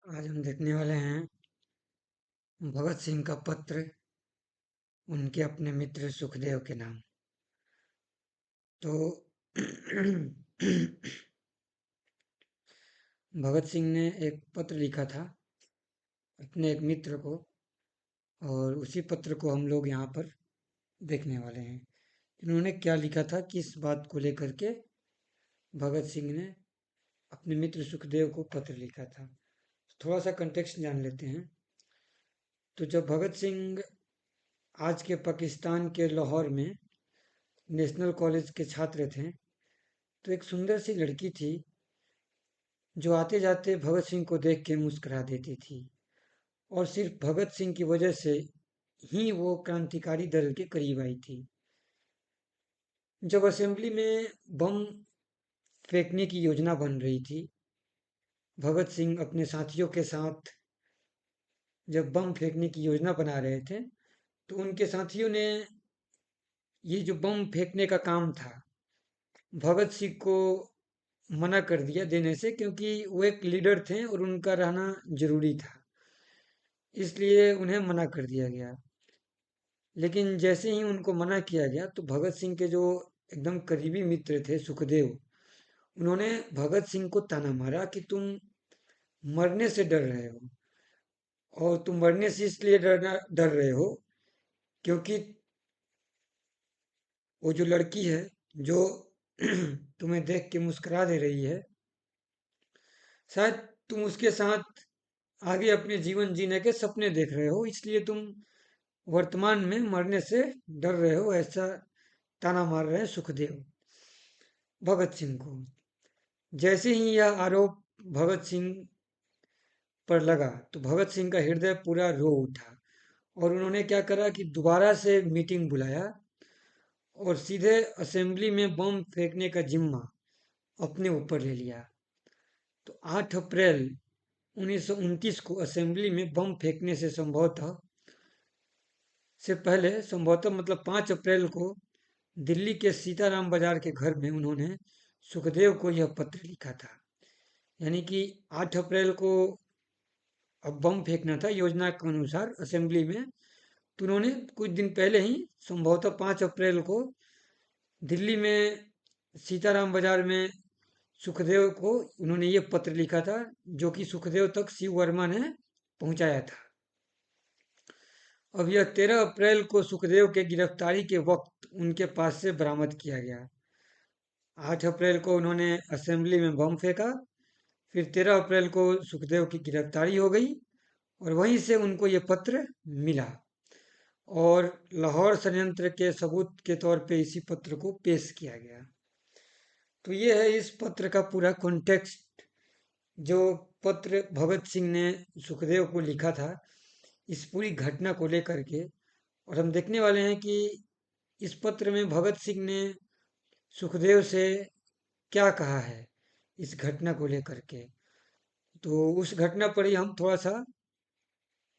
आज हम देखने वाले हैं भगत सिंह का पत्र उनके अपने मित्र सुखदेव के नाम। तो भगत सिंह ने एक पत्र लिखा था अपने एक मित्र को, और उसी पत्र को हम लोग यहाँ पर देखने वाले हैं। इन्होंने क्या लिखा था, किस बात को लेकर के भगत सिंह ने अपने मित्र सुखदेव को पत्र लिखा था। थोड़ा सा कंटेक्स्ट जान लेते हैं। तो जब भगत सिंह आज के पाकिस्तान के लाहौर में नेशनल कॉलेज के छात्र थे, तो एक सुंदर सी लड़की थी जो आते जाते भगत सिंह को देख के मुस्कुरा देती थी, और सिर्फ भगत सिंह की वजह से ही वो क्रांतिकारी दल के करीब आई थी। जब असेंबली में बम फेंकने की योजना बन रही थी, भगत सिंह अपने साथियों के साथ जब बम फेंकने की योजना बना रहे थे, तो उनके साथियों ने ये जो बम फेंकने का काम था भगत सिंह को मना कर दिया देने से, क्योंकि वो एक लीडर थे और उनका रहना जरूरी था, इसलिए उन्हें मना कर दिया गया। लेकिन जैसे ही उनको मना किया गया तो भगत सिंह के जो एकदम करीबी मित्र थे सुखदेव, उन्होंने भगत सिंह को ताना मारा कि तुम मरने से डर रहे हो, और तुम मरने से इसलिए डर रहे हो क्योंकि वो जो लड़की है जो तुम्हें देख के मुस्कुरा दे रही है, शायद तुम उसके साथ आगे अपने जीवन जीने के सपने देख रहे हो, इसलिए तुम वर्तमान में मरने से डर रहे हो। ऐसा ताना मार रहे हैं सुखदेव भगत सिंह को। जैसे ही यह आरोप भगत सिंह पर लगा तो भगत सिंह का हृदय पूरा रो उठा, और उन्होंने क्या करा कि दोबारा से मीटिंग बुलाया और सीधे असेंबली में बम फेंकने का जिम्मा अपने ऊपर ले लिया। तो 8 अप्रैल 1929 को असेंबली में बम फेंकने से पहले संभवतः मतलब 5 अप्रैल को दिल्ली के सीताराम बाजार के घर में उन्होंने सुखदेव को यह पत्र लिखा था। यानी कि 8 अप्रैल को अब बम फेंकना था योजना के अनुसार असेंबली में, तो उन्होंने कुछ दिन पहले ही संभवतः 5 अप्रैल को दिल्ली में सीताराम बाजार में सुखदेव को उन्होंने ये पत्र लिखा था, जो कि सुखदेव तक शिव वर्मा ने पहुंचाया था। अब यह 13 अप्रैल को सुखदेव के गिरफ्तारी के वक्त उनके पास से बरामद किया गया। 8 अप्रैल को उन्होंने असेंबली में बम फेंका, फिर 13 अप्रैल को सुखदेव की गिरफ्तारी हो गई, और वहीं से उनको ये पत्र मिला, और लाहौर षड्यंत्र के सबूत के तौर पे इसी पत्र को पेश किया गया। तो ये है इस पत्र का पूरा कॉन्टेक्स्ट, जो पत्र भगत सिंह ने सुखदेव को लिखा था इस पूरी घटना को लेकर के। और हम देखने वाले हैं कि इस पत्र में भगत सिंह ने सुखदेव से क्या कहा है इस घटना को लेकर के। तो उस घटना पर ही हम थोड़ा सा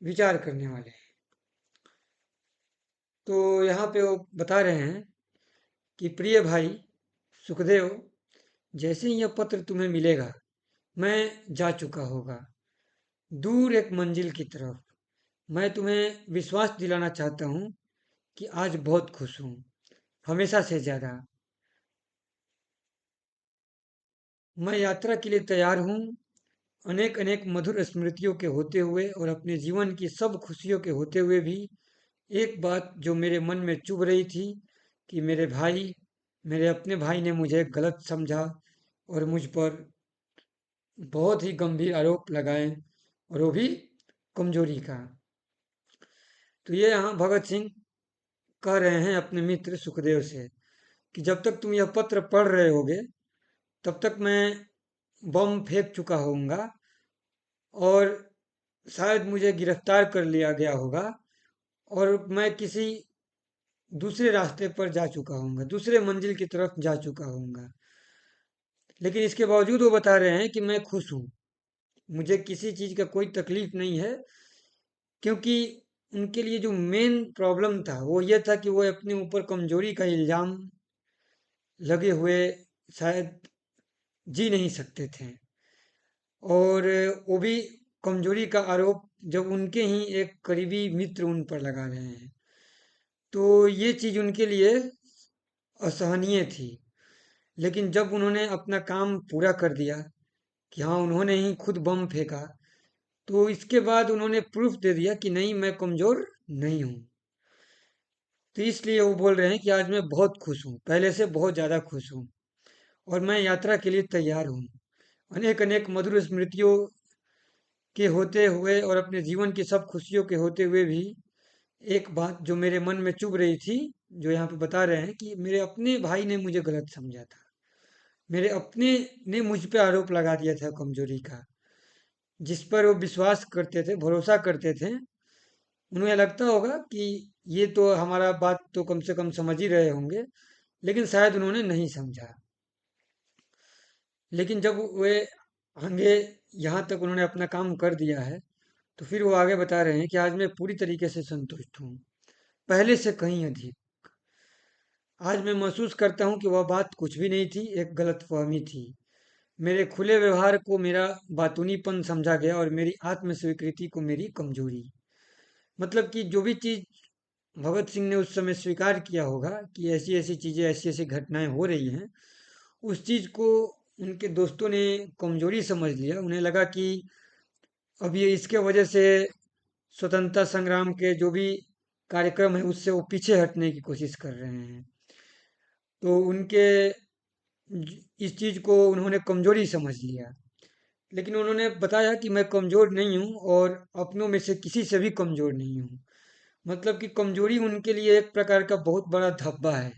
विचार करने वाले हैं। तो यहाँ पे वो बता रहे हैं कि प्रिय भाई सुखदेव, जैसे ही यह पत्र तुम्हें मिलेगा मैं जा चुका होगा दूर एक मंजिल की तरफ। मैं तुम्हें विश्वास दिलाना चाहता हूँ कि आज बहुत खुश हूँ, हमेशा से ज्यादा। मैं यात्रा के लिए तैयार हूँ, अनेक अनेक मधुर स्मृतियों के होते हुए और अपने जीवन की सब खुशियों के होते हुए भी। एक बात जो मेरे मन में चुभ रही थी कि मेरे अपने भाई ने मुझे गलत समझा और मुझ पर बहुत ही गंभीर आरोप लगाए, और वो भी कमजोरी का। तो ये यहाँ भगत सिंह कह रहे हैं अपने मित्र सुखदेव से कि जब तक तुम यह पत्र पढ़ रहे होगे तब तक मैं बम फेंक चुका होऊंगा, और शायद मुझे गिरफ्तार कर लिया गया होगा, और मैं किसी दूसरे रास्ते पर जा चुका होऊंगा, दूसरे मंजिल की तरफ जा चुका होऊंगा। लेकिन इसके बावजूद वो बता रहे हैं कि मैं खुश हूँ, मुझे किसी चीज़ का कोई तकलीफ नहीं है, क्योंकि उनके लिए जो मेन प्रॉब्लम था वो ये था कि वो अपने ऊपर कमजोरी का इल्जाम लगे हुए शायद जी नहीं सकते थे, और वो भी कमजोरी का आरोप जब उनके ही एक करीबी मित्र उन पर लगा रहे हैं, तो ये चीज उनके लिए असहनीय थी। लेकिन जब उन्होंने अपना काम पूरा कर दिया कि हाँ उन्होंने ही खुद बम फेंका, तो इसके बाद उन्होंने प्रूफ दे दिया कि नहीं मैं कमजोर नहीं हूँ। तो इसलिए वो बोल रहे हैं कि आज मैं बहुत खुश हूँ, पहले से बहुत ज़्यादा खुश हूँ, और मैं यात्रा के लिए तैयार हूँ। अनेक अनेक मधुर स्मृतियों के होते हुए और अपने जीवन की सब खुशियों के होते हुए भी एक बात जो मेरे मन में चुभ रही थी, जो यहाँ पे बता रहे हैं कि मेरे अपने भाई ने मुझे गलत समझा था, मेरे अपने ने मुझ पे आरोप लगा दिया था कमजोरी का, जिस पर वो विश्वास करते थे, भरोसा करते थे। उन्हें लगता होगा कि ये तो हमारा बात तो कम से कम समझ ही रहे होंगे, लेकिन शायद उन्होंने नहीं समझा। लेकिन जब वे आगे यहाँ तक उन्होंने अपना काम कर दिया है, तो फिर वो आगे बता रहे हैं कि आज मैं पूरी तरीके से संतुष्ट हूँ, पहले से कहीं अधिक। आज मैं महसूस करता हूँ कि वह बात कुछ भी नहीं थी, एक गलतफहमी थी। मेरे खुले व्यवहार को मेरा बातूनीपन समझा गया और मेरी आत्म स्वीकृति को मेरी कमजोरी। मतलब कि जो भी चीज भगत सिंह ने उस समय स्वीकार किया होगा कि ऐसी ऐसी चीजें, ऐसी ऐसी घटनाएं हो रही हैं, उस चीज को उनके दोस्तों ने कमजोरी समझ लिया। उन्हें लगा कि अब ये इसके वजह से स्वतंत्रता संग्राम के जो भी कार्यक्रम है उससे वो पीछे हटने की कोशिश कर रहे हैं। तो उनके इस चीज को उन्होंने कमजोरी समझ लिया। लेकिन उन्होंने बताया कि मैं कमजोर नहीं हूँ और अपनों में से किसी से भी कमजोर नहीं हूँ। मतलब कि कमजोरी उनके लिए एक प्रकार का बहुत बड़ा धब्बा है।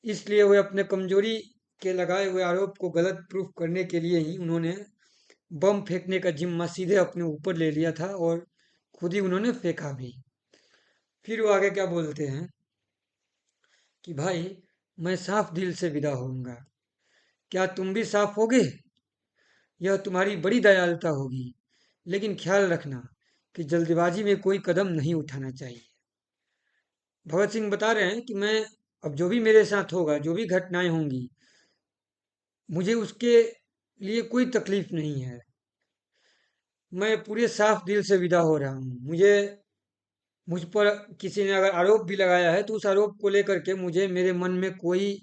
इसलिए वे अपने कमजोरी के लगाए हुए आरोप को गलत प्रूफ करने के लिए ही उन्होंने बम फेंकने का जिम्मा सीधे अपने ऊपर ले लिया था, और खुद ही उन्होंने फेंका भी। फिर वो आगे क्या बोलते हैं कि भाई मैं साफ दिल से विदा होऊंगा, क्या तुम भी साफ होगे? यह तुम्हारी बड़ी दयालुता होगी, लेकिन ख्याल रखना कि जल्दबाजी में कोई कदम नहीं उठाना चाहिए। भगत सिंह बता रहे हैं कि मैं अब जो भी मेरे साथ होगा, जो भी घटनाएं होंगी, मुझे उसके लिए कोई तकलीफ नहीं है। मैं पूरे साफ दिल से विदा हो रहा हूँ। मुझ पर किसी ने अगर आरोप भी लगाया है, तो उस आरोप को लेकर के मुझे मेरे मन में कोई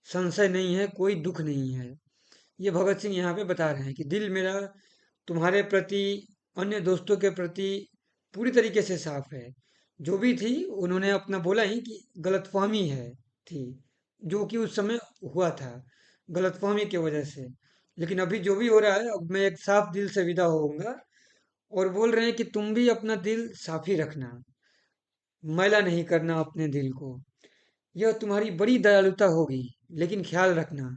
संशय नहीं है, कोई दुख नहीं है। ये भगत सिंह यहाँ पे बता रहे हैं कि दिल मेरा तुम्हारे प्रति, अन्य दोस्तों के प्रति पूरी तरीके से साफ है। जो भी थी उन्होंने अपना बोला ही कि गलतफहमी है थी, जो कि उस समय हुआ था गलतफहमी की वजह से। लेकिन अभी जो भी हो रहा है, अब मैं एक साफ दिल से विदा होऊंगा। और बोल रहे हैं कि तुम भी अपना दिल साफ ही रखना, मैला नहीं करना अपने दिल को। यह तुम्हारी बड़ी दयालुता होगी, लेकिन ख्याल रखना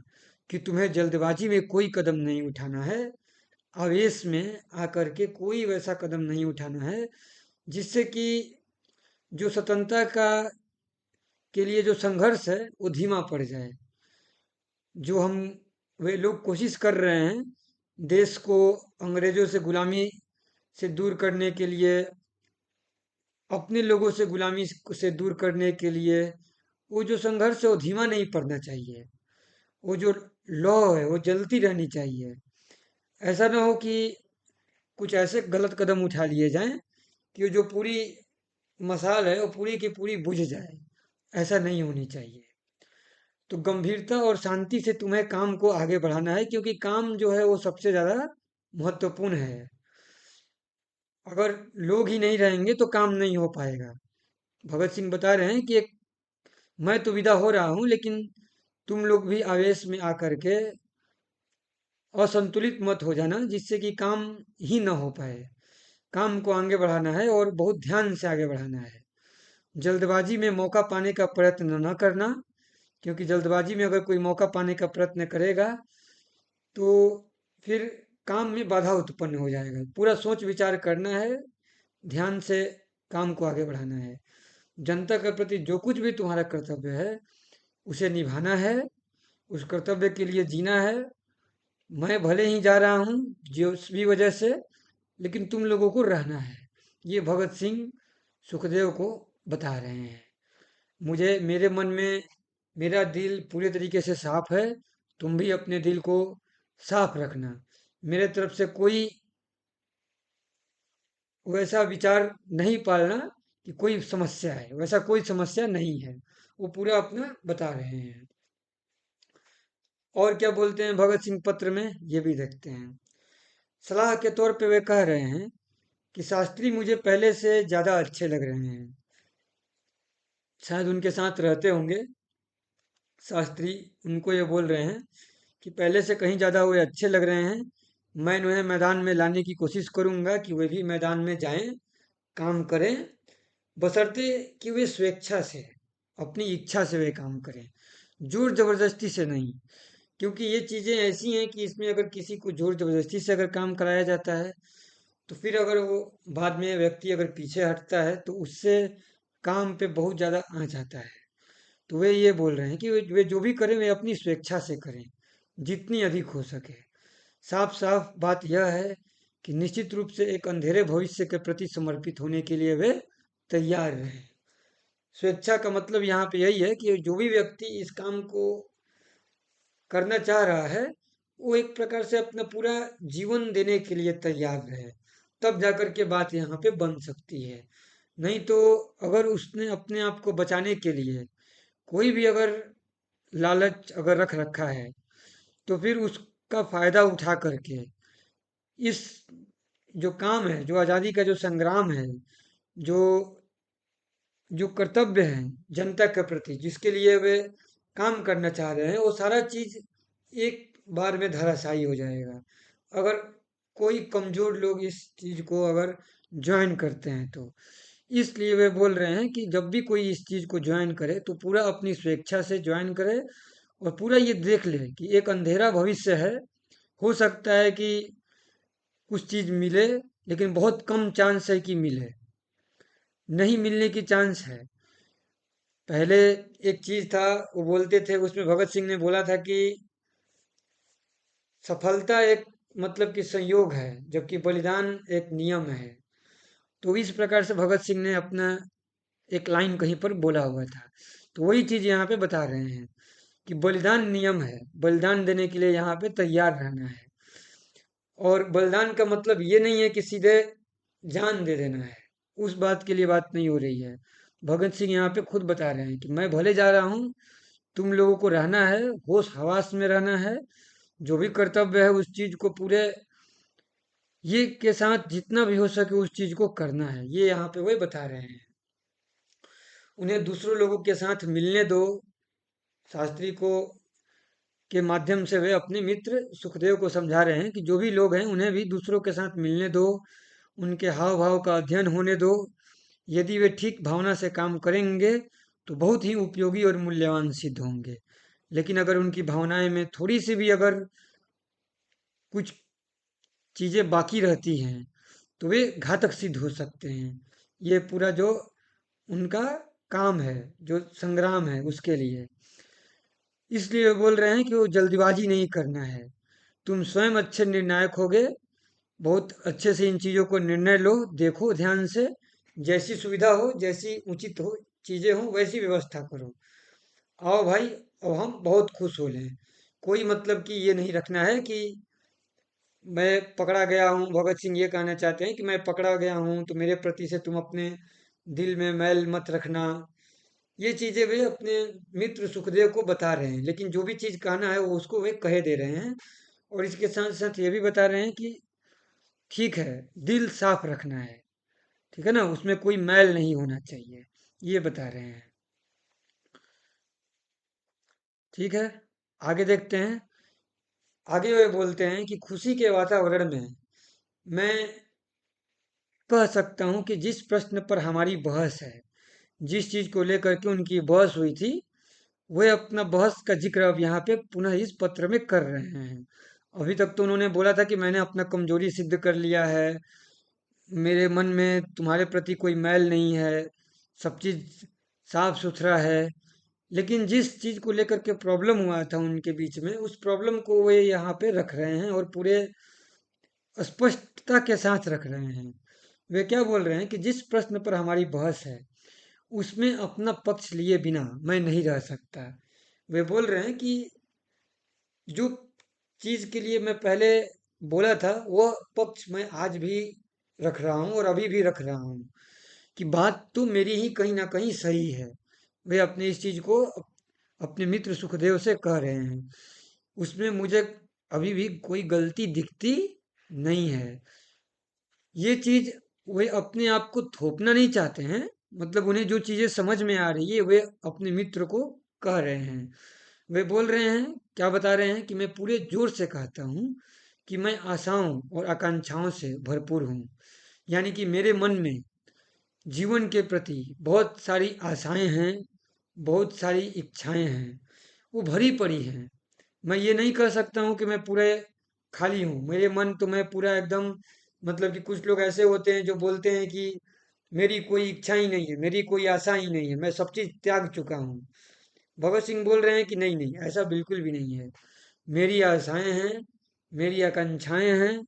कि तुम्हें जल्दबाजी में कोई कदम नहीं उठाना है, आवेश में आकर के कोई वैसा कदम नहीं उठाना है जिससे कि जो स्वतंत्रता का के लिए जो संघर्ष है वो धीमा पड़ जाए। जो हम वे लोग कोशिश कर रहे हैं देश को अंग्रेजों से गुलामी से दूर करने के लिए, अपने लोगों से गुलामी से दूर करने के लिए, वो जो संघर्ष है वो धीमा नहीं पड़ना चाहिए। वो जो लौ है वो जलती रहनी चाहिए। ऐसा ना हो कि कुछ ऐसे गलत कदम उठा लिए जाएं कि वो जो पूरी मसाल है वो पूरी की पूरी बुझ जाए। ऐसा नहीं होनी चाहिए। तो गंभीरता और शांति से तुम्हें काम को आगे बढ़ाना है, क्योंकि काम जो है वो सबसे ज्यादा महत्वपूर्ण है। अगर लोग ही नहीं रहेंगे तो काम नहीं हो पाएगा। भगत सिंह बता रहे हैं कि एक मैं तो विदा हो रहा हूं, लेकिन तुम लोग भी आवेश में आकर के असंतुलित मत हो जाना, जिससे कि काम ही ना हो पाए। काम को आगे बढ़ाना है और बहुत ध्यान से आगे बढ़ाना है। जल्दबाजी में मौका पाने का प्रयत्न न करना, क्योंकि जल्दबाजी में अगर कोई मौका पाने का प्रयत्न करेगा तो फिर काम में बाधा उत्पन्न हो जाएगा। पूरा सोच विचार करना है, ध्यान से काम को आगे बढ़ाना है। जनता के प्रति जो कुछ भी तुम्हारा कर्तव्य है उसे निभाना है, उस कर्तव्य के लिए जीना है। मैं भले ही जा रहा हूँ जिस भी वजह से, लेकिन तुम लोगों को रहना है। ये भगत सिंह सुखदेव को बता रहे हैं। मुझे मेरे मन में मेरा दिल पूरे तरीके से साफ है, तुम भी अपने दिल को साफ रखना। मेरे तरफ से कोई वैसा विचार नहीं पालना कि कोई समस्या है, वैसा कोई समस्या नहीं है। वो पूरा अपना बता रहे हैं। और क्या बोलते हैं भगत सिंह पत्र में, ये भी देखते हैं। सलाह के तौर पे वे कह रहे हैं कि शास्त्री मुझे पहले से ज्यादा अच्छे लग रहे हैं। शायद उनके साथ रहते होंगे शास्त्री, उनको ये बोल रहे हैं कि पहले से कहीं ज्यादा वे अच्छे लग रहे हैं। मैं उन्हें मैदान में लाने की कोशिश करूंगा कि वे भी मैदान में जाएं, काम करें, बशर्ते कि वे स्वेच्छा से, अपनी इच्छा से वे काम करें, जोर जबरदस्ती से नहीं। क्योंकि ये चीजें ऐसी हैं कि इसमें अगर किसी को जोर जबरदस्ती से अगर काम कराया जाता है, तो फिर अगर वो बाद में व्यक्ति अगर पीछे हटता है तो उससे काम पे बहुत ज्यादा आँच आता है। तो वे ये बोल रहे हैं कि वे जो भी करें वे अपनी स्वेच्छा से करें, जितनी अधिक हो सके। साफ साफ बात यह है कि निश्चित रूप से एक अंधेरे भविष्य के प्रति समर्पित होने के लिए वे तैयार रहें। स्वेच्छा का मतलब यहाँ पे यही है कि जो भी व्यक्ति इस काम को करना चाह रहा है, वो एक प्रकार से अपना पूरा जीवन देने के लिए तैयार रहे, तब जाकर के बात यहाँ पे बन सकती है। नहीं तो अगर उसने अपने आप को बचाने के लिए कोई भी अगर लालच अगर रख रखा है, तो फिर उसका फायदा उठा करके इस जो काम है, जो आज़ादी का जो संग्राम है, जो जो कर्तव्य है जनता के प्रति, जिसके लिए वे काम करना चाह रहे हैं, वो सारा चीज एक बार में धराशायी हो जाएगा। अगर कोई कमजोर लोग इस चीज को अगर ज्वाइन करते हैं तो इसलिए वे बोल रहे हैं कि जब भी कोई इस चीज को ज्वाइन करे तो पूरा अपनी स्वेच्छा से ज्वाइन करे, और पूरा ये देख ले कि एक अंधेरा भविष्य है। हो सकता है कि कुछ चीज मिले, लेकिन बहुत कम चांस है कि मिले, नहीं मिलने की चांस है। पहले एक चीज था, वो बोलते थे, उसमें भगत सिंह ने बोला था कि सफलता एक मतलब कि संयोग है, जबकि बलिदान एक नियम है। तो इस प्रकार से भगत सिंह ने अपना एक लाइन कहीं पर बोला हुआ था। तो वही चीज यहाँ पे बता रहे हैं कि बलिदान नियम है, बलिदान देने के लिए यहाँ पे तैयार रहना है। और बलिदान का मतलब ये नहीं है कि सीधे जान दे देना है, उस बात के लिए बात नहीं हो रही है। भगत सिंह यहाँ पे खुद बता रहे हैं कि मैं भले जा रहा हूँ, तुम लोगों को रहना है, होश हवास में रहना है, जो भी कर्तव्य है उस चीज को पूरे ये के साथ जितना भी हो सके उस चीज को करना है, ये यहाँ पे वही बता रहे हैं। उन्हें दूसरों लोगों के साथ मिलने दो। शास्त्री को के माध्यम से वे अपने मित्र सुखदेव को समझा रहे हैं कि जो भी लोग हैं उन्हें भी दूसरों के साथ मिलने दो, उनके हाव भाव का अध्ययन होने दो। यदि वे ठीक भावना से काम करेंगे तो बहुत ही उपयोगी और मूल्यवान सिद्ध होंगे। लेकिन अगर उनकी भावनाएं में थोड़ी सी भी अगर कुछ चीजें बाकी रहती हैं तो वे घातक सिद्ध हो सकते हैं। ये पूरा जो उनका काम है, जो संग्राम है उसके लिए, इसलिए वे बोल रहे हैं कि वो जल्दबाजी नहीं करना है। तुम स्वयं अच्छे निर्णायक होगे, बहुत अच्छे से इन चीजों को निर्णय लो, देखो ध्यान से, जैसी सुविधा हो, जैसी उचित हो चीजें हो वैसी व्यवस्था करो। आओ भाई, अब हम बहुत खुश हो लें। कोई मतलब कि ये नहीं रखना है कि मैं पकड़ा गया हूँ। भगत सिंह ये कहना चाहते हैं कि मैं पकड़ा गया हूँ तो मेरे प्रति से तुम अपने दिल में मैल मत रखना। ये चीजें वे अपने मित्र सुखदेव को बता रहे हैं, लेकिन जो भी चीज कहना है वो उसको वे कहे दे रहे हैं। और इसके साथ साथ ये भी बता रहे हैं कि ठीक है, दिल साफ रखना है, ठीक है ना, उसमें कोई मैल नहीं होना चाहिए, ये बता रहे हैं। ठीक है, आगे देखते हैं। आगे वे बोलते हैं कि खुशी के वातावरण में मैं कह सकता हूं कि जिस प्रश्न पर हमारी बहस है, जिस चीज को लेकर के उनकी बहस हुई थी, वे अपना बहस का जिक्र अब यहाँ पे पुनः इस पत्र में कर रहे हैं। अभी तक तो उन्होंने बोला था कि मैंने अपना कमजोरी सिद्ध कर लिया है, मेरे मन में तुम्हारे प्रति कोई मैल नहीं है, सब चीज साफ सुथरा है। लेकिन जिस चीज को लेकर के प्रॉब्लम हुआ था उनके बीच में, उस प्रॉब्लम को वे यहाँ पे रख रहे हैं और पूरे स्पष्टता के साथ रख रहे हैं। वे क्या बोल रहे हैं कि जिस प्रश्न पर हमारी बहस है उसमें अपना पक्ष लिए बिना मैं नहीं रह सकता। वे बोल रहे हैं कि जो चीज के लिए मैं पहले बोला था वह पक्ष मैं आज भी रख रहा हूँ और अभी भी रख रहा हूँ कि बात तो मेरी ही कहीं ना कहीं सही है। वे अपने इस चीज को अपने मित्र सुखदेव से कह रहे हैं। उसमें मुझे अभी भी कोई गलती दिखती नहीं है। ये चीज वे अपने आप को थोपना नहीं चाहते हैं। मतलब उन्हें जो चीजें समझ में आ रही है वे अपने मित्र को कह रहे हैं। वे बोल रहे हैं, क्या बता रहे हैं कि मैं पूरे जोर से कहता हूँ कि मैं आशाओं और आकांक्षाओं से भरपूर हूँ। यानी कि मेरे मन में जीवन के प्रति बहुत सारी आशाएं हैं, बहुत सारी इच्छाएं हैं, वो भरी पड़ी हैं। मैं ये नहीं कह सकता हूँ कि मैं पूरे खाली हूँ, मेरे मन तो मैं पूरा एकदम, मतलब कि कुछ लोग ऐसे होते हैं जो बोलते हैं कि मेरी कोई इच्छा ही नहीं है, मेरी कोई आशा ही नहीं है, मैं सब चीज त्याग चुका हूँ। भगत सिंह बोल रहे हैं कि नहीं नहीं, ऐसा बिल्कुल भी नहीं है। मेरी आशाएं हैं, मेरी आकांक्षाएं हैं,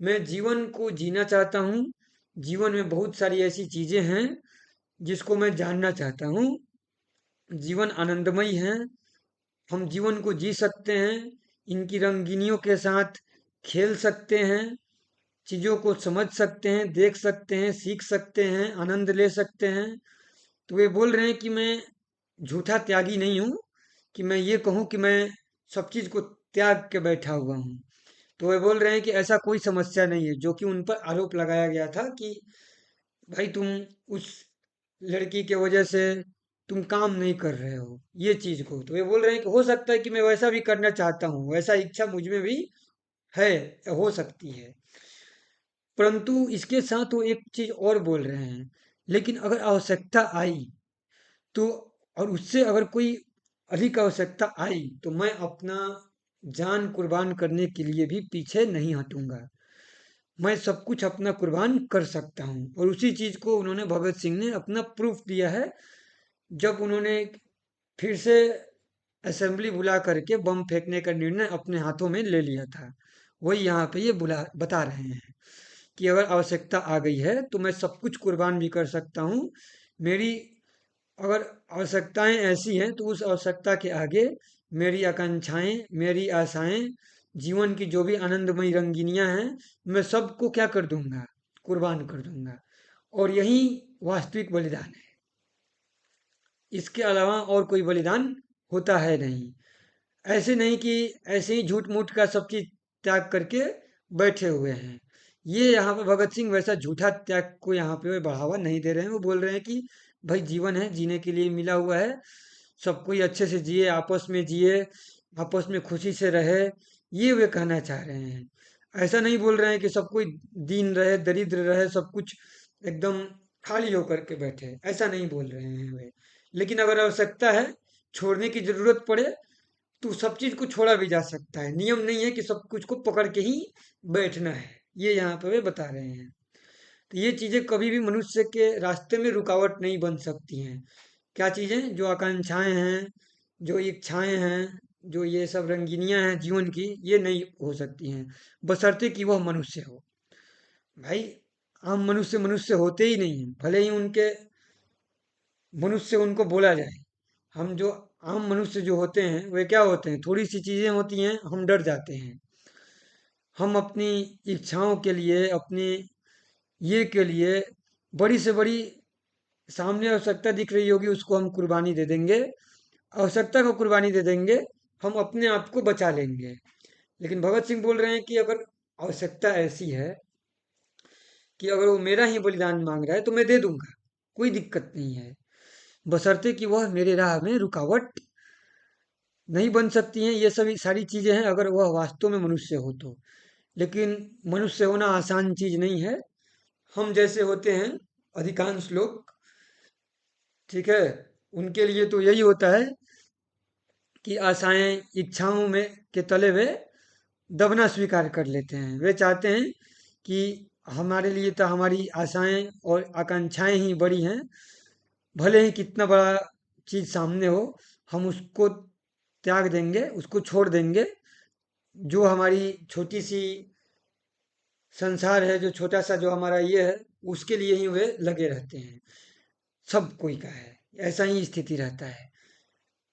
मैं जीवन को जीना चाहता हूँ। जीवन में बहुत सारी ऐसी चीजें हैं जिसको मैं जानना चाहता हूँ। जीवन आनंदमय है, हम जीवन को जी सकते हैं, इनकी रंगीनियों के साथ खेल सकते हैं, चीजों को समझ सकते हैं, देख सकते हैं, सीख सकते हैं, आनंद ले सकते हैं। तो वे बोल रहे हैं कि मैं झूठा त्यागी नहीं हूँ, कि मैं ये कहूँ कि मैं सब चीज को त्याग के बैठा हुआ हूँ। तो वे बोल रहे हैं कि ऐसा कोई समस्या नहीं है, जो कि उन पर आरोप लगाया गया था कि भाई तुम उस लड़की के वजह से तुम काम नहीं कर रहे हो ये चीज को। तो वे बोल रहे हैं कि हो सकता है कि मैं वैसा भी करना चाहता हूँ, वैसा इच्छा मुझ में भी है, हो सकती है। परंतु इसके साथ वो एक चीज और बोल रहे हैं, लेकिन अगर आवश्यकता आई तो, और उससे अगर कोई अधिक आवश्यकता आई तो मैं अपना जान कुर्बान करने के लिए भी पीछे नहीं हटूंगा। मैं सब कुछ अपना कुर्बान कर सकता हूँ। और उसी चीज को उन्होंने, भगत सिंह ने अपना प्रूफ दिया है जब उन्होंने फिर से असेंबली बुला करके बम फेंकने का निर्णय अपने हाथों में ले लिया था। वही यहाँ पे ये बुला बता रहे हैं कि अगर आवश्यकता आ गई है तो मैं सब कुछ कुर्बान भी कर सकता हूँ। मेरी अगर आवश्यकताएं ऐसी हैं तो उस आवश्यकता के आगे मेरी आकांक्षाएं, मेरी आशाएं, जीवन की जो भी आनंदमयी रंगीनियां हैं, मैं सबको क्या कर दूंगा, कुर्बान कर दूंगा। और यही वास्तविक बलिदान है। इसके अलावा और कोई बलिदान होता है नहीं। ऐसे नहीं कि ऐसे ही झूठ मूठ का सब चीज त्याग करके बैठे हुए हैं। ये यहाँ पे भगत सिंह वैसा झूठा त्याग को यहाँ पे वे बढ़ावा नहीं दे रहे हैं। वो बोल रहे हैं कि भाई जीवन है, जीने के लिए मिला हुआ है, सब कोई अच्छे से जिए, आपस में जिए, आपस में खुशी से रहे, ये वे कहना चाह रहे हैं। ऐसा नहीं बोल रहे हैं कि सब कोई दीन रहे, दरिद्र रहे, सब कुछ एकदम खाली होकर के बैठे, ऐसा नहीं बोल रहे हैं वे। लेकिन अगर आवश्यकता है, छोड़ने की जरूरत पड़े, तो सब चीज को छोड़ा भी जा सकता है। नियम नहीं है कि सब कुछ को पकड़ के ही बैठना है। ये यहाँ पे वे बता रहे हैं। तो ये चीजें कभी भी मनुष्य के रास्ते में रुकावट नहीं बन सकती हैं। क्या चीजें, जो आकांक्षाएं हैं, जो इच्छाएं हैं, जो ये सब रंगीनियां हैं जीवन की, ये नहीं हो सकती हैं, बशर्ते कि वह मनुष्य हो। भाई आम मनुष्य मनुष्य होते ही नहीं हैं, भले ही उनके मनुष्य उनको बोला जाए। हम जो आम मनुष्य जो होते हैं वे क्या होते हैं, थोड़ी सी चीजें होती हैं हम डर जाते हैं। हम अपनी इच्छाओं के लिए, अपने ये के लिए, बड़ी से बड़ी सामने आवश्यकता दिख रही होगी उसको हम कुर्बानी दे देंगे, आवश्यकता को कुर्बानी दे देंगे, हम अपने आप को बचा लेंगे। लेकिन भगत सिंह बोल रहे हैं कि अगर आवश्यकता ऐसी है कि अगर वो मेरा ही बलिदान मांग रहा है तो मैं दे दूंगा, कोई दिक्कत नहीं है, बशर्ते कि वह मेरे राह में रुकावट नहीं बन सकती हैं। ये सभी सारी चीजें हैं अगर वह वास्तव में मनुष्य हो तो। लेकिन मनुष्य होना आसान चीज नहीं है। हम जैसे होते हैं अधिकांश लोग, ठीक है, उनके लिए तो यही होता है कि आशाएं, इच्छाओं में के तले वे दबना स्वीकार कर लेते हैं। वे चाहते हैं कि हमारे लिए तो हमारी आशाएं और आकांक्षाएं ही बड़ी हैं, भले ही कितना बड़ा चीज सामने हो, हम उसको त्याग देंगे, उसको छोड़ देंगे। जो हमारी छोटी सी संसार है, जो छोटा सा जो हमारा ये है, उसके लिए ही वे लगे रहते हैं। सब कोई का है, ऐसा ही स्थिति रहता है।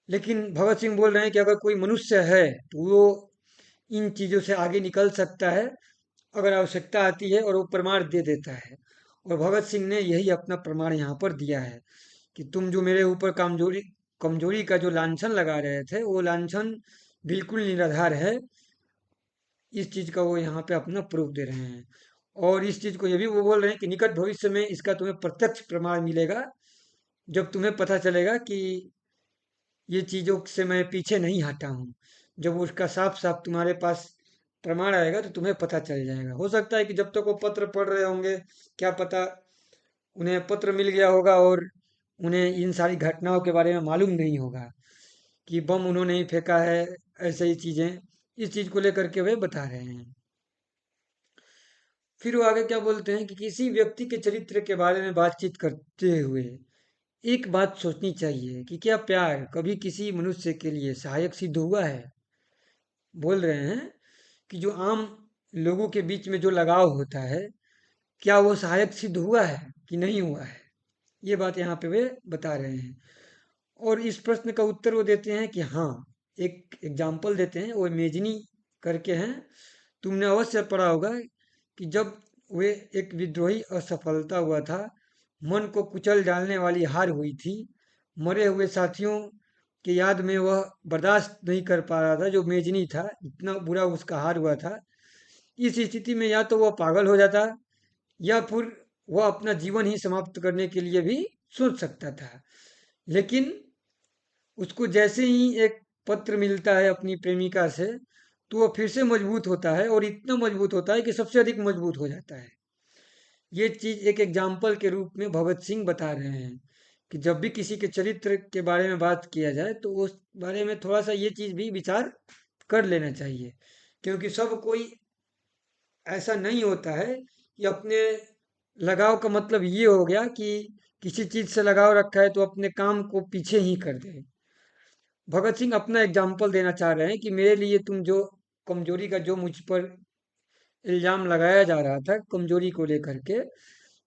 लेकिन भगत सिंह बोल रहे हैं कि अगर कोई मनुष्य है तो वो इन चीजों से आगे निकल सकता है अगर आवश्यकता आती है और वो प्रमाण दे देता है। और भगत सिंह ने यही अपना प्रमाण यहाँ पर दिया है कि तुम जो मेरे ऊपर कमजोरी कमजोरी का जो लांछन लगा रहे थे वो लांछन बिल्कुल निराधार है। इस चीज का वो यहाँ पे अपना प्रूफ दे रहे हैं। और इस चीज को ये भी वो बोल रहे हैं कि निकट भविष्य में इसका तुम्हें प्रत्यक्ष प्रमाण मिलेगा, जब तुम्हें पता चलेगा कि ये चीजों से मैं पीछे नहीं हटा हूँ। जब उसका साफ साफ तुम्हारे पास प्रमाण आएगा तो तुम्हें पता चल जाएगा। हो सकता है कि जब तक वो पत्र पढ़ रहे होंगे, क्या पता उन्हें पत्र मिल गया होगा और उन्हें इन सारी घटनाओं के बारे में मालूम नहीं होगा कि बम उन्होंने ही फेंका है, ऐसे ही चीजें। इस चीज को लेकर के वे बता रहे हैं। फिर वो आगे क्या बोलते हैं कि किसी व्यक्ति के चरित्र के बारे में बातचीत करते हुए एक बात सोचनी चाहिए कि क्या प्यार कभी किसी मनुष्य के लिए सहायक सिद्ध हुआ है। बोल रहे हैं कि जो आम लोगों के बीच में जो लगाव होता है, क्या वो सहायक सिद्ध हुआ है कि नहीं हुआ है। ये बात यहाँ पे वे बता रहे हैं। और इस प्रश्न का उत्तर वो देते हैं कि हाँ, एक एग्जाम्पल देते हैं, वो इमेजिनी करके हैं। तुमने अवश्य पढ़ा होगा कि जब वे एक विद्रोही असफलता हुआ था, मन को कुचल डालने वाली हार हुई थी, मरे हुए साथियों की याद में वह बर्दाश्त नहीं कर पा रहा था, जो मेजनी था, इतना बुरा उसका हार हुआ था। इस स्थिति में या तो वह पागल हो जाता या फिर वह अपना जीवन ही समाप्त करने के लिए भी सोच सकता था। लेकिन उसको जैसे ही एक पत्र मिलता है अपनी प्रेमिका से, तो वह फिर से मजबूत होता है और इतना मजबूत होता है कि सबसे अधिक मजबूत हो जाता है। ये चीज एक एग्जाम्पल के रूप में भगत सिंह बता रहे हैं कि जब भी किसी के चरित्र के बारे में बात किया जाए तो उस बारे में थोड़ा सा ये चीज भी विचार कर लेना चाहिए। क्योंकि सब कोई ऐसा नहीं होता है कि अपने लगाव का मतलब ये हो गया कि किसी चीज से लगाव रखा है तो अपने काम को पीछे ही कर दे। भगत सिंह अपना एग्जाम्पल देना चाह रहे हैं कि मेरे लिए तुम जो कमजोरी का जो मुझ पर इल्जाम लगाया जा रहा था कमजोरी को लेकर के,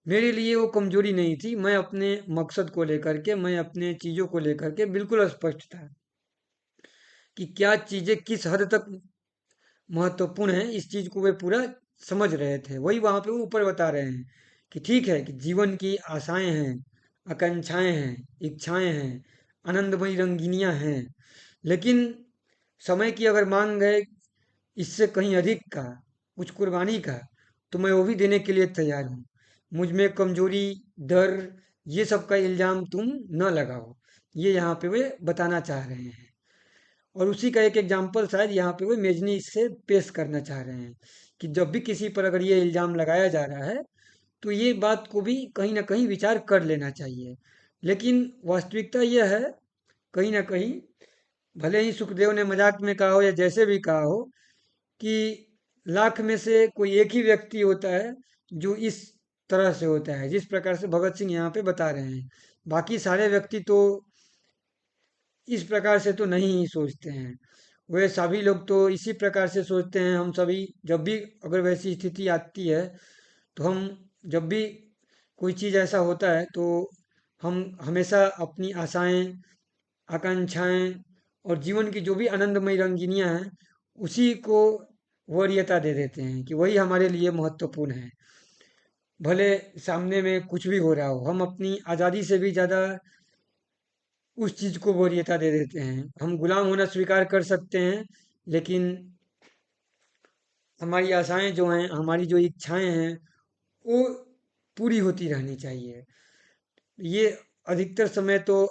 मेरे लिए वो कमजोरी नहीं थी। मैं अपने मकसद को लेकर के, मैं अपने चीजों को लेकर के बिल्कुल स्पष्ट था कि क्या चीजें किस हद तक महत्वपूर्ण है। इस चीज को वे पूरा समझ रहे थे। वही वहां पे वो ऊपर बता रहे हैं कि ठीक है कि जीवन की आशाएं हैं, आकांक्षाएं हैं, इच्छाएं हैं, आनंदमयी रंगीनियां हैं, लेकिन समय की अगर मांग है इससे कहीं अधिक का, कुछ कुर्बानी का, तो मैं वो भी देने के लिए तैयार हूँ। मुझ में कमजोरी, डर, ये सब का इल्जाम तुम न लगाओ। ये यहाँ पे वे बताना चाह रहे हैं। और उसी का एक एग्जाम्पल शायद यहाँ पे वे मेजनी से पेश करना चाह रहे हैं कि जब भी किसी पर अगर ये इल्जाम लगाया जा रहा है तो ये बात को भी कहीं ना कहीं विचार कर लेना चाहिए। लेकिन वास्तविकता यह है, कहीं ना कहीं, भले ही सुखदेव ने मजाक में कहा हो या जैसे भी कहा हो, कि लाख में से कोई एक ही व्यक्ति होता है जो इस तरह से होता है जिस प्रकार से भगत सिंह यहाँ पे बता रहे हैं। बाकी सारे व्यक्ति तो इस प्रकार से तो नहीं ही सोचते हैं। वे सभी लोग तो इसी प्रकार से सोचते हैं। हम सभी जब भी अगर वैसी स्थिति आती है तो हम, जब भी कोई चीज़ ऐसा होता है तो हम हमेशा अपनी आशाएं, आकांक्षाएं और जीवन की जो भी आनंदमय रंगीनियां हैं उसी को वरीयता दे देते हैं कि वही हमारे लिए महत्वपूर्ण है। भले सामने में कुछ भी हो रहा हो, हम अपनी आज़ादी से भी ज़्यादा उस चीज को वरीयता दे देते हैं। हम गुलाम होना स्वीकार कर सकते हैं, लेकिन हमारी आशाएं जो हैं, हमारी जो इच्छाएं हैं, वो पूरी होती रहनी चाहिए। ये अधिकतर समय तो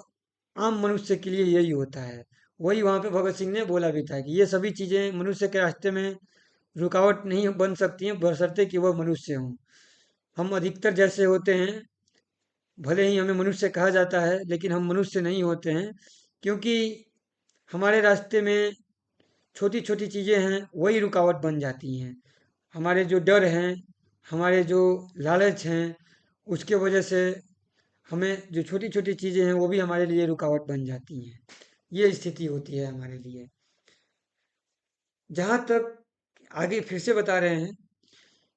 आम मनुष्य के लिए यही होता है। वही वहां पे भगत सिंह ने बोला भी था कि ये सभी चीजें मनुष्य के रास्ते में रुकावट नहीं बन सकती हैं, बशर्ते कि वह मनुष्य हों। हम अधिकतर जैसे होते हैं, भले ही हमें मनुष्य कहा जाता है लेकिन हम मनुष्य नहीं होते हैं, क्योंकि हमारे रास्ते में छोटी छोटी चीजें हैं वही रुकावट बन जाती हैं। हमारे जो डर हैं, हमारे जो लालच हैं, उसके वजह से हमें जो छोटी छोटी चीजें हैं वो भी हमारे लिए रुकावट बन जाती हैं। ये स्थिति होती है हमारे लिए। जहाँ तक आगे फिर से बता रहे हैं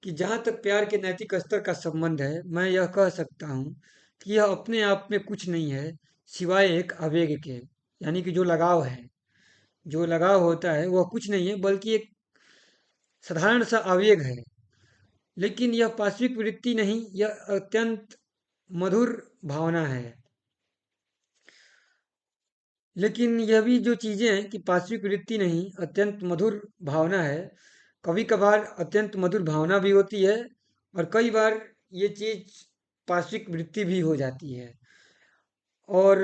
कि जहाँ तक प्यार के नैतिक स्तर का संबंध है, मैं यह कह सकता हूँ कि यह अपने आप में कुछ नहीं है सिवाय एक आवेग के। यानी कि जो लगाव है, जो लगाव होता है वह कुछ नहीं है बल्कि एक साधारण सा आवेग है लेकिन यह पाश्विक वृत्ति नहीं, यह अत्यंत मधुर भावना है। लेकिन यह भी जो चीजें हैं कि पाश्विक वृत्ति नहीं, अत्यंत मधुर भावना है, कभी कभार अत्यंत मधुर भावना भी होती है, और कई बार ये चीज पाश्विक वृत्ति भी हो जाती है। और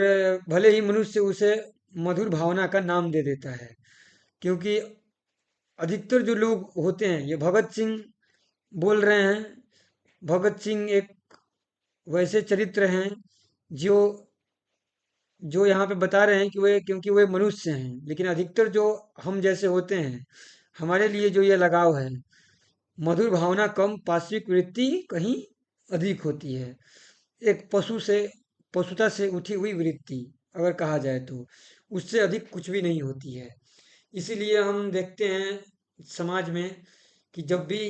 भले ही मनुष्य उसे मधुर भावना का नाम दे देता है, क्योंकि अधिकतर जो लोग होते हैं, ये भगत सिंह बोल रहे हैं। भगत सिंह एक वैसे चरित्र हैं जो जो यहाँ पे बता रहे हैं कि वे, क्योंकि वे मनुष्य हैं, लेकिन अधिकतर जो हम जैसे होते हैं, हमारे लिए जो ये लगाव है, मधुर भावना कम, पाश्विक वृत्ति कहीं अधिक होती है। एक पशु से, पशुता से उठी हुई वृत्ति अगर कहा जाए तो उससे अधिक कुछ भी नहीं होती है। इसीलिए हम देखते हैं समाज में कि जब भी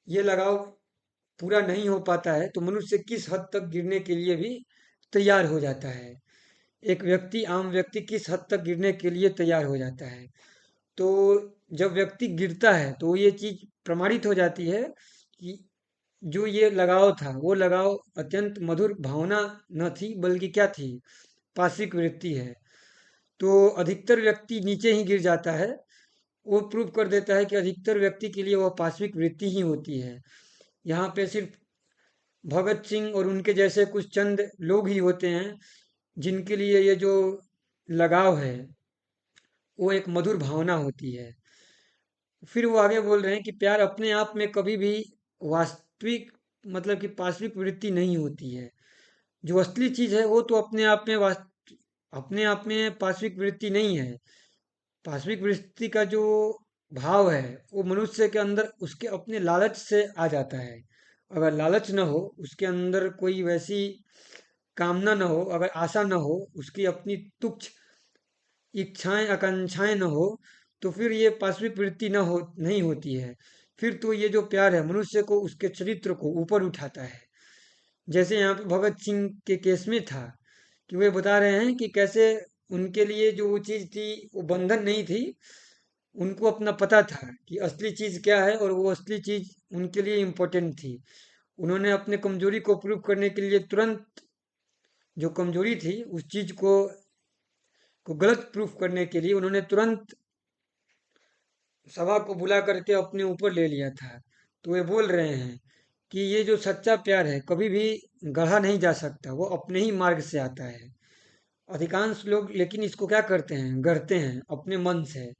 ये लगाव पूरा नहीं हो पाता है तो मनुष्य किस हद तक गिरने के लिए भी तैयार हो जाता है। एक व्यक्ति, आम व्यक्ति किस हद तक गिरने के लिए तैयार हो जाता है। तो जब व्यक्ति गिरता है तो ये चीज प्रमाणित हो जाती है कि जो ये लगाव था, वो लगाव अत्यंत मधुर भावना न थी, बल्कि क्या थी, पाश्विक वृत्ति है। तो अधिकतर व्यक्ति नीचे ही गिर जाता है। वो प्रूव कर देता है कि अधिकतर व्यक्ति के लिए वह पाश्विक वृत्ति ही होती है। यहाँ पे सिर्फ भगत सिंह और उनके जैसे कुछ चंद लोग ही होते हैं जिनके लिए ये जो लगाव है वो एक मधुर भावना होती है। फिर वो आगे बोल रहे हैं कि प्यार अपने आप में कभी भी वास्तविक, मतलब कि पाश्विक वृत्ति नहीं होती है। जो असली चीज है वो तो अपने आप में अपने आप में पाश्विक वृत्ति नहीं है। पाश्विक वृत्ति का जो भाव है वो मनुष्य के अंदर उसके अपने लालच से आ जाता है। अगर लालच न हो, उसके अंदर कोई वैसी कामना न हो, अगर आशा न हो, उसकी अपनी तुच्छ इच्छाएं आकांक्षाएं न हो, तो फिर ये पाश्विक वृत्ति न हो, नहीं होती है। फिर तो ये जो प्यार है मनुष्य को, उसके चरित्र को ऊपर उठाता है। जैसे यहाँ पे भगत सिंह के केस में था कि वे बता रहे हैं कि कैसे उनके लिए जो वो चीज थी वो बंधन नहीं थी। उनको अपना पता था कि असली चीज क्या है, और वो असली चीज उनके लिए इम्पोर्टेंट थी। उन्होंने अपने कमजोरी को प्रूव करने के लिए तुरंत, जो कमजोरी थी उस चीज को गलत प्रूफ करने के लिए उन्होंने तुरंत सभा को बुला करके अपने ऊपर ले लिया था। तो वे बोल रहे हैं कि ये जो सच्चा प्यार है कभी भी गढ़ा नहीं जा सकता, वो अपने ही मार्ग से आता है। अधिकांश लोग लेकिन इसको क्या करते हैं, गढ़ते हैं अपने मन से।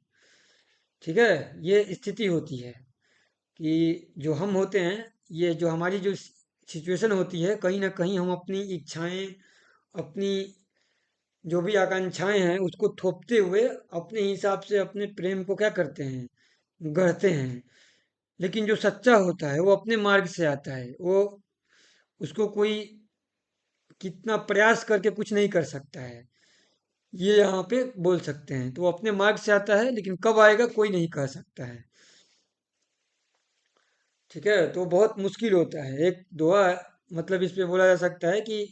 ठीक है, ये स्थिति होती है कि जो हम होते हैं, ये जो हमारी जो सिचुएशन होती है, कहीं ना कहीं हम अपनी इच्छाएं, अपनी जो भी आकांक्षाएं हैं उसको थोपते हुए अपने हिसाब से अपने प्रेम को क्या करते हैं, गढ़ते हैं। लेकिन जो सच्चा होता है वो अपने मार्ग से आता है। वो, उसको कोई कितना प्रयास करके कुछ नहीं कर सकता है, ये यहाँ पे बोल सकते हैं। तो वो अपने मार्ग से आता है, लेकिन कब आएगा कोई नहीं कह सकता है। ठीक है, तो बहुत मुश्किल होता है। एक दोहा, मतलब इस पे बोला जा सकता है कि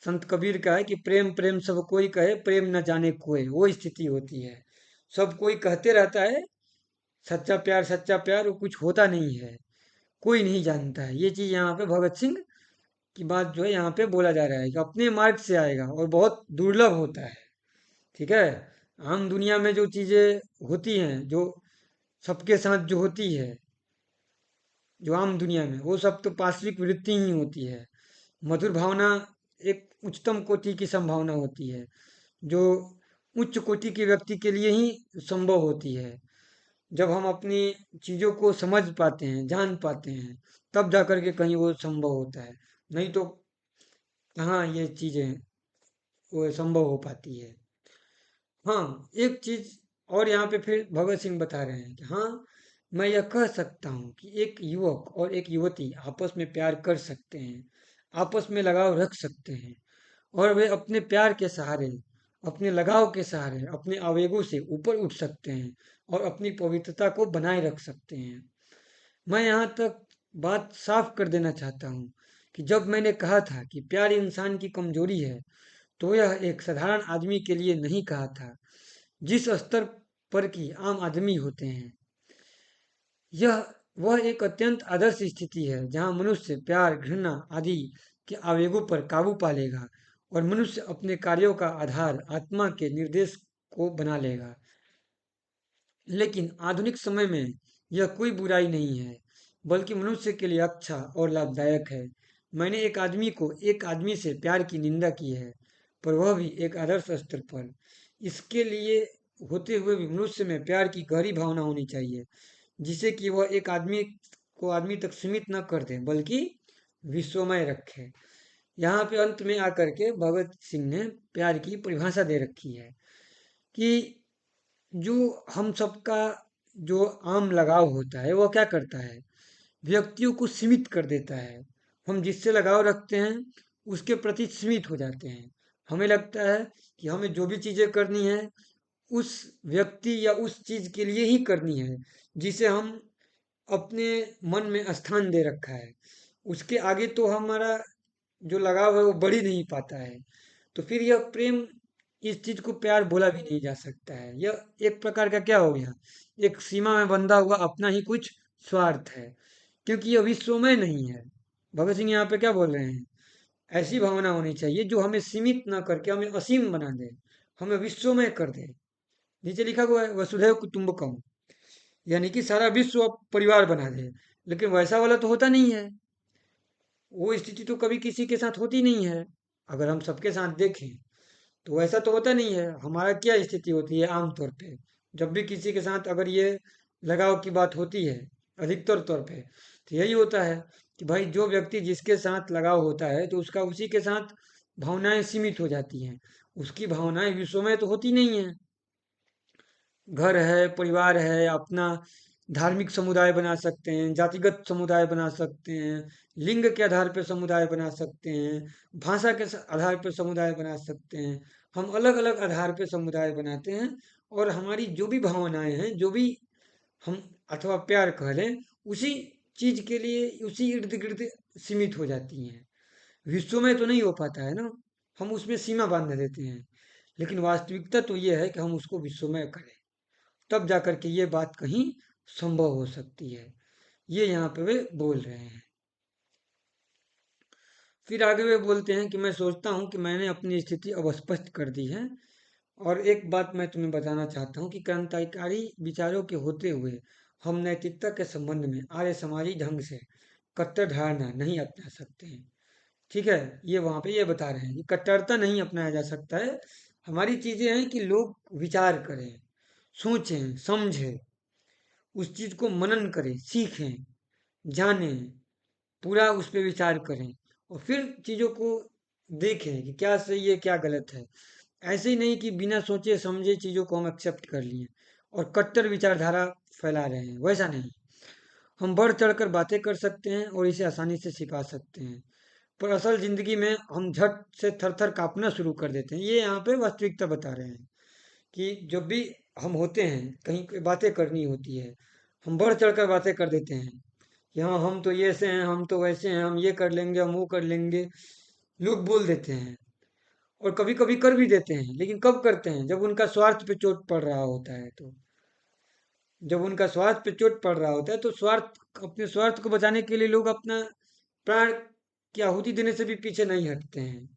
संत कबीर का है कि प्रेम प्रेम सब कोई कहे, प्रेम न जाने कोई, वो स्थिति होती है। सब कोई कहते रहता है सच्चा प्यार, सच्चा प्यार, वो कुछ होता नहीं है, कोई नहीं जानता है। ये चीज यहाँ पे भगत सिंह की बात जो है यहाँ पे बोला जा रहा है कि अपने मार्ग से आएगा, और बहुत दुर्लभ होता है। ठीक है, आम दुनिया में जो चीजें होती हैं, जो सबके साथ जो होती है, जो आम दुनिया में, वो सब तो पाश्विक वृत्ति ही होती है। मधुर भावना एक उच्चतम कोटि की संभावना होती है, जो उच्च कोटि के व्यक्ति के लिए ही संभव होती है। जब हम अपनी चीजों को समझ पाते हैं, जान पाते हैं, तब जाकर के कहीं वो संभव होता है। नहीं तो कहाँ ये चीजें वो संभव हो पाती है। हाँ, एक चीज और यहाँ पे फिर भगत सिंह बता रहे हैं कि हाँ, मैं यह कह सकता हूँ कि एक युवक और एक युवती आपस में प्यार कर सकते हैं, आपस में लगाव रख सकते हैं, और वे अपने प्यार के सहारे, अपने लगाव के सहारे, अपने आवेगों से ऊपर उठ सकते हैं, और अपनी पवित्रता को बनाए रख सकते हैं। मैं यहाँ तक बात साफ कर देना चाहता हूँ कि जब मैंने कहा था कि प्यार इंसान की कमजोरी है, तो यह एक साधारण आदमी के लिए नहीं कहा था। जिस स्तर पर कि आम आदमी होते हैं, यह वह एक अत्यंत आदर्श स्थिति है जहाँ मनुष्य प्यार, घृणा आदि के आवेगों पर काबू पा लेगा और मनुष्य अपने कार्यों का आधार आत्मा के निर्देश को बना लेगा। लेकिन आधुनिक समय में यह कोई बुराई नहीं है, बल्कि मनुष्य के लिए अच्छा और लाभदायक है। मैंने एक आदमी से प्यार की निंदा की है, पर वह भी एक आदर्श स्तर पर। इसके लिए होते हुए भी मनुष्य में प्यार की गहरी भावना होनी चाहिए, जिसे कि वह एक आदमी को आदमी तक सीमित न कर दे, बल्कि विश्वमय रखे। यहाँ पे अंत में आकर के भगत सिंह ने प्यार की परिभाषा दे रखी है कि जो हम सबका जो आम लगाव होता है वह क्या करता है, व्यक्तियों को सीमित कर देता है। हम जिससे लगाव रखते हैं उसके प्रति सीमित हो जाते हैं। हमें लगता है कि हमें जो भी चीज़ें करनी है उस व्यक्ति या उस चीज़ के लिए ही करनी है जिसे हम अपने मन में स्थान दे रखा है। उसके आगे तो हमारा जो लगाव है वो बढ़ ही नहीं पाता है। तो फिर यह प्रेम, इस चीज को प्यार बोला भी नहीं जा सकता है। यह एक प्रकार का क्या हो गया, एक सीमा में बंधा हुआ अपना ही कुछ स्वार्थ है, क्योंकि यह विश्वमय नहीं है। भगत सिंह यहाँ पे क्या बोल रहे हैं, ऐसी भावना होनी चाहिए जो हमें सीमित ना करके हमें असीम बना दे, हमें विश्वमय कर दे। नीचे लिखा हुआ है वसुधैव कुटुंबकम, यानी कि सारा विश्व परिवार बना दे। लेकिन वैसा वाला तो होता नहीं है, वो स्थिति तो कभी किसी के साथ होती नहीं है। अगर हम सबके साथ देखें तो वैसा तो होता नहीं है। हमारा क्या स्थिति होती है आमतौर पे, जब भी किसी के साथ अगर ये लगाव की बात होती है, अधिकतर तौर पे तो यही होता है कि भाई जो व्यक्ति जिसके साथ लगाव होता है तो उसका उसी के साथ भावनाएं सीमित हो जाती हैं। उसकी भावनाएं विश्व में तो होती नहीं है। घर है, परिवार है, अपना धार्मिक समुदाय बना सकते हैं, जातिगत समुदाय बना सकते हैं, लिंग के आधार पर समुदाय बना सकते हैं, भाषा के आधार पर समुदाय बना सकते हैं। हम अलग अलग आधार पर समुदाय बनाते हैं और हमारी जो भी भावनाएं हैं, जो भी हम अथवा प्यार कह लें, उसी चीज के लिए उसी इर्द गिर्द सीमित हो जाती हैं। विश्व में तो नहीं हो पाता है ना, हम उसमें सीमा बांध देते हैं। लेकिन वास्तविकता तो ये है कि हम उसको विश्वमय करें, तब जाकर के ये बात कहीं संभव हो सकती है। ये यहाँ पे वे बोल रहे हैं। फिर आगे वे बोलते हैं कि मैं सोचता हूँ कि मैंने अपनी स्थिति अब स्पष्ट कर दी है, और एक बात मैं तुम्हें बताना चाहता हूँ कि क्रांतिकारी विचारों के होते हुए हम नैतिकता के संबंध में आर्य समाजी ढंग से कट्टर धारणा नहीं अपना सकते हैं। ठीक है, ये वहां पे ये बता रहे हैं कि कट्टरता नहीं अपनाया जा सकता है। हमारी चीजें हैं कि लोग विचार करें, सोचें, समझें, उस चीज को मनन करें, सीखें, जानें, पूरा उस पर विचार करें और फिर चीजों को देखें कि क्या सही है क्या गलत है। ऐसे ही नहीं कि बिना सोचे समझे चीजों को हम एक्सेप्ट कर लिए और कट्टर विचारधारा फैला रहे हैं, वैसा नहीं। हम बढ़ चढ़कर बातें कर सकते हैं और इसे आसानी से सिखा सकते हैं, पर असल जिंदगी में हम झट से थर थर कांपना शुरू कर देते हैं। ये यहाँ पे वास्तविकता बता रहे हैं कि जब भी हम होते हैं कहीं कोई बातें करनी होती है, हम बढ़ चढ़कर बातें कर देते हैं कि हाँ हम तो ये से हैं, हम तो वैसे हैं, हम ये कर लेंगे, हम वो कर लेंगे। लोग बोल देते हैं और कभी कभी कर भी देते हैं, लेकिन कब करते हैं, जब उनका स्वार्थ पे चोट पड़ रहा होता है। तो जब उनका स्वार्थ पे चोट पड़ रहा होता है तो अपने स्वार्थ को बचाने के लिए लोग अपना प्राण की आहुति देने से भी पीछे नहीं हटते हैं।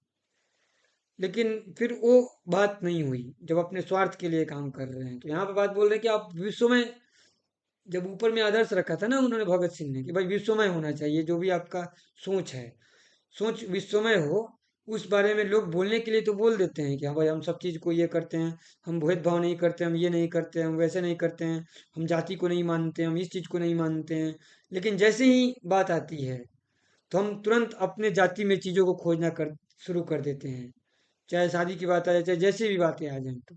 लेकिन फिर वो बात नहीं हुई जब अपने स्वार्थ के लिए काम कर रहे हैं। तो यहाँ पे बात बोल रहे हैं कि आप विश्व में, जब ऊपर में आदर्श रखा था ना उन्होंने भगत सिंह ने कि भाई विश्वमय होना चाहिए, जो भी आपका सोच है, सोच विश्वमय हो। उस बारे में लोग बोलने के लिए तो बोल देते हैं कि हाँ भाई हम सब चीज को ये करते हैं, हम भेदभाव नहीं करते, हम ये नहीं करते, हम वैसे नहीं करते हैं, हम जाति को नहीं मानते, हम इस चीज को नहीं मानते हैं। लेकिन जैसे ही बात आती है तो हम तुरंत अपने जाति में चीजों को खोजना कर शुरू कर देते हैं। चाहे शादी की बात आ जाए, चाहे जैसी भी बातें आ जाएं, तो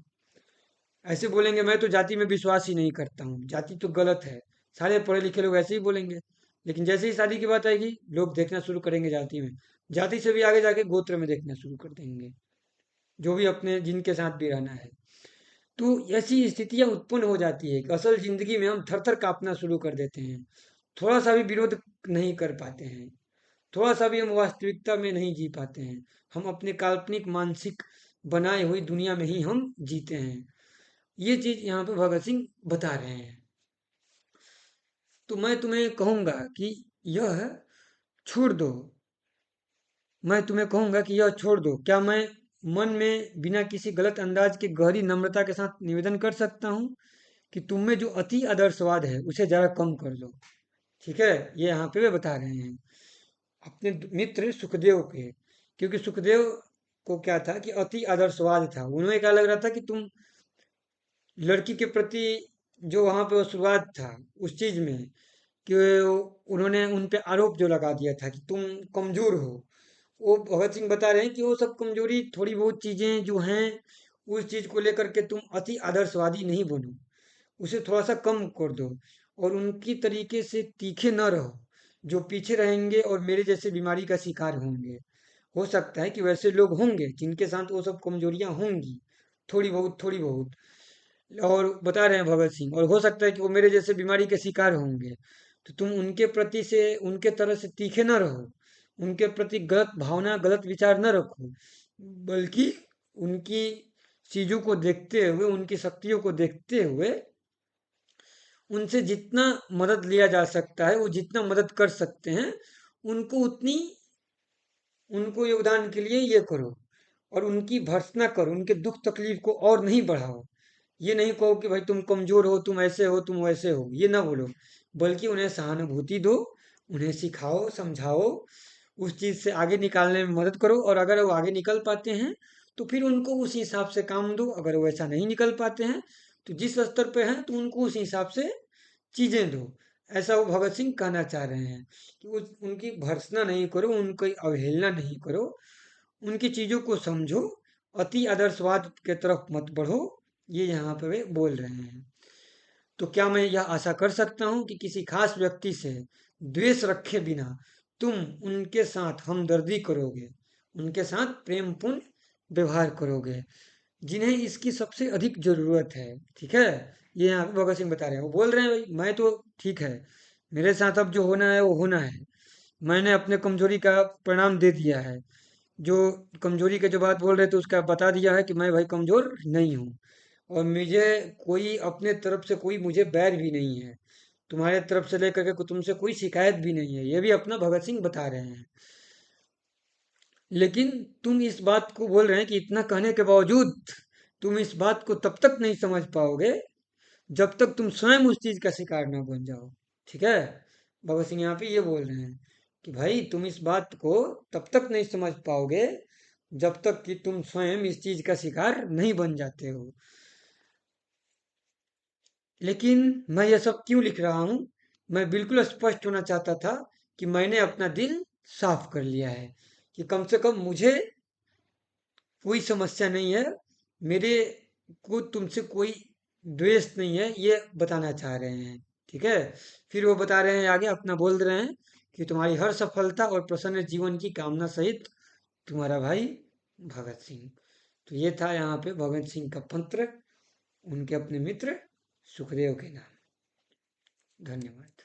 ऐसे बोलेंगे मैं तो जाति में विश्वास ही नहीं करता हूँ, जाति तो गलत है। सारे पढ़े लिखे लोग ऐसे ही बोलेंगे। लेकिन जैसे ही शादी की बात आएगी लोग देखना शुरू करेंगे जाति में, जाति से भी आगे जाके गोत्र में देखना शुरू कर देंगे, जो भी अपने जिनके साथ भी रहना है। तो ऐसी स्थितियां उत्पन्न हो जाती है कि असल जिंदगी में हम थर थर कांपना शुरू कर देते हैं, थोड़ा सा भी विरोध नहीं कर पाते हैं, थोड़ा सा भी हम वास्तविकता में नहीं जी पाते हैं। हम अपने काल्पनिक मानसिक बनाई हुई दुनिया में ही हम जीते हैं। ये चीज यहाँ पे भगत सिंह बता रहे हैं। तो मैं तुम्हें कहूंगा कि यह छोड़ दो। मैं तुम्हें कहूंगा कि यह छोड़ दो। क्या मैं मन में बिना किसी गलत अंदाज के गहरी नम्रता के साथ निवेदन कर सकता हूँ कि तुम में जो अति आदर्शवाद है उसे जरा कम कर दो। ठीक है, ये यहाँ पे वे बता रहे हैं अपने मित्र सुखदेव के। क्योंकि सुखदेव को क्या था कि अति आदर्शवाद था। उन्हें क्या लग रहा था कि तुम लड़की के प्रति जो वहां पे वो शुरुआत था उस चीज में कि उन्होंने उन पे आरोप जो लगा दिया था कि तुम कमजोर हो। वो भगत सिंह बता रहे हैं कि वो सब कमजोरी थोड़ी बहुत चीजें जो हैं उस चीज को लेकर के तुम अति आदर्शवादी नहीं बनो, उसे थोड़ा सा कम कर दो और उनकी तरीके से तीखे न रहो जो पीछे रहेंगे और मेरे जैसे बीमारी का शिकार होंगे। हो सकता है कि वैसे लोग होंगे जिनके साथ वो सब कमजोरियां होंगी, थोड़ी बहुत। और बता रहे हैं भगत सिंह, और हो सकता है कि वो मेरे जैसे बीमारी के शिकार होंगे। तो तुम उनके प्रति से उनके तरह से तीखे ना रहो, उनके प्रति गलत भावना गलत विचार न रखो, बल्कि उनकी चीजों को देखते हुए उनकी शक्तियों को देखते हुए उनसे जितना मदद लिया जा सकता है वो जितना मदद कर सकते हैं उनको उतनी उनको योगदान के लिए ये करो। और उनकी भर्त्सना करो, उनके दुख तकलीफ को और नहीं बढ़ाओ। ये नहीं कहो कि भाई तुम कमजोर हो, तुम ऐसे हो, तुम वैसे हो, ये ना बोलो। बल्कि उन्हें सहानुभूति दो, उन्हें सिखाओ, समझाओ, उस चीज से आगे निकालने में मदद करो। और अगर वो आगे निकल पाते हैं तो फिर उनको उस हिसाब से काम दो। अगर वो ऐसा नहीं निकल पाते हैं तो जिस स्तर पे हैं तो उनको उस हिसाब से चीजें दो। ऐसा वो भगत सिंह कहना चाह रहे हैं कि उनकी भर्त्सना नहीं करो, उनकी अवहेलना नहीं करो, उनकी चीजों को समझो, अति आदर्शवाद के तरफ मत बढ़ो। ये यहाँ पे वे बोल रहे हैं। तो क्या मैं यह आशा कर सकता हूँ कि किसी खास व्यक्ति से द्वेष रखे बिना तुम उनके साथ हमदर्दी करोगे, उनके साथ प्रेमपूर्ण व्यवहार करोगे जिन्हें इसकी सबसे अधिक जरूरत है। ठीक है, ये यहाँ पे भगत सिंह बता रहे हैं। वो बोल रहे हैं भाई मैं तो ठीक है, मेरे साथ अब जो होना है वो होना है। मैंने अपने कमजोरी का परिणाम दे दिया है। जो कमजोरी के जो बात बोल रहे थे उसका बता दिया है कि मैं भाई कमजोर नहीं हूँ। और मुझे कोई अपने तरफ से कोई मुझे बैर भी नहीं है, तुम्हारे तरफ से लेकर के तुमसे कोई शिकायत भी नहीं है। ये भी अपना भगत सिंह बता रहे हैं। लेकिन तुम इस बात को बोल रहे हैं कि इतना कहने के बावजूद तुम इस बात को तब तक नहीं समझ पाओगे जब तक तुम स्वयं उस चीज का शिकार ना बन जाओ। ठीक है, भगत सिंह यहाँ पे ये बोल रहे हैं कि भाई तुम इस बात को तब तक नहीं समझ पाओगे जब तक कि तुम स्वयं इस चीज का शिकार नहीं बन जाते हो। लेकिन मैं यह सब क्यों लिख रहा हूं? मैं बिल्कुल स्पष्ट होना चाहता था कि मैंने अपना दिल साफ कर लिया है, कि कम से कम मुझे कोई समस्या नहीं है, मेरे को तुमसे कोई द्वेष नहीं है, ये बताना चाह रहे हैं। ठीक है, फिर वो बता रहे हैं आगे अपना बोल रहे हैं कि तुम्हारी हर सफलता और प्रसन्न जीवन की कामना सहित तुम्हारा भाई भगत सिंह। तो ये था यहाँ पे भगत सिंह का पत्र उनके अपने मित्र सुखदेव के नाम। धन्यवाद।